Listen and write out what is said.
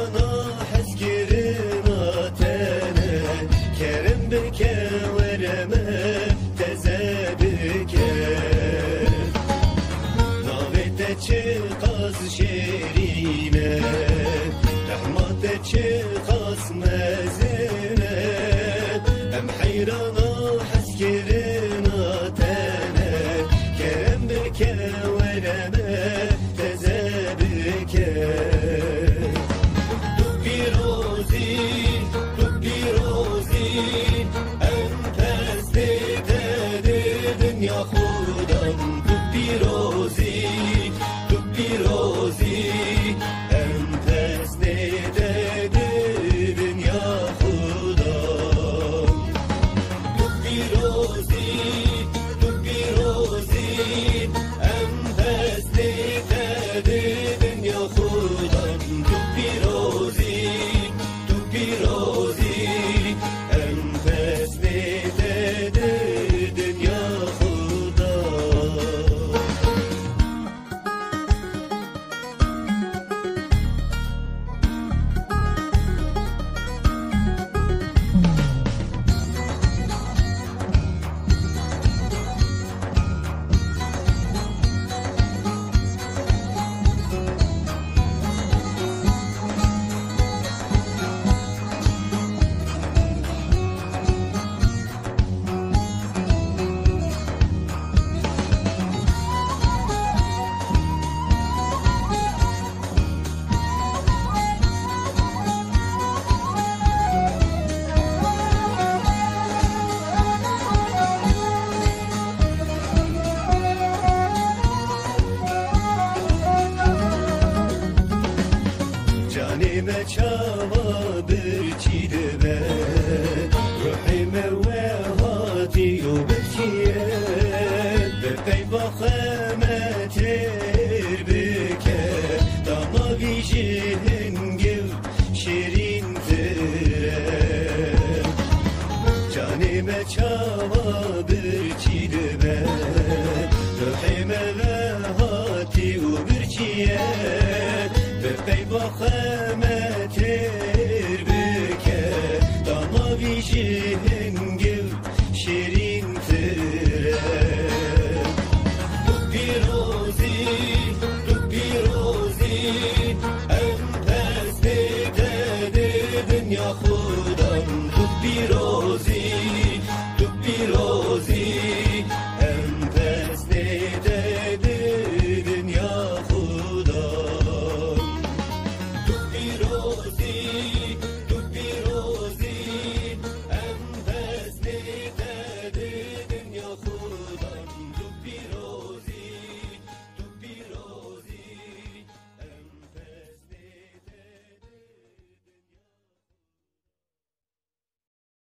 حيرانا حسكرنا تانا كرم بك ورما تزابك ناغتك قاز شريمة رحمتك قاز مزنة هم حيرانا حسكرنا تانا كرم بك ورما تزابك یا خودم تو پیروزی ام پس دیده دنیا خودم تو پیروزی ام پس دیده دنیا خودم تو پیروزی ام پس دیده دنیا Canime çava bir çiğde be Ruhime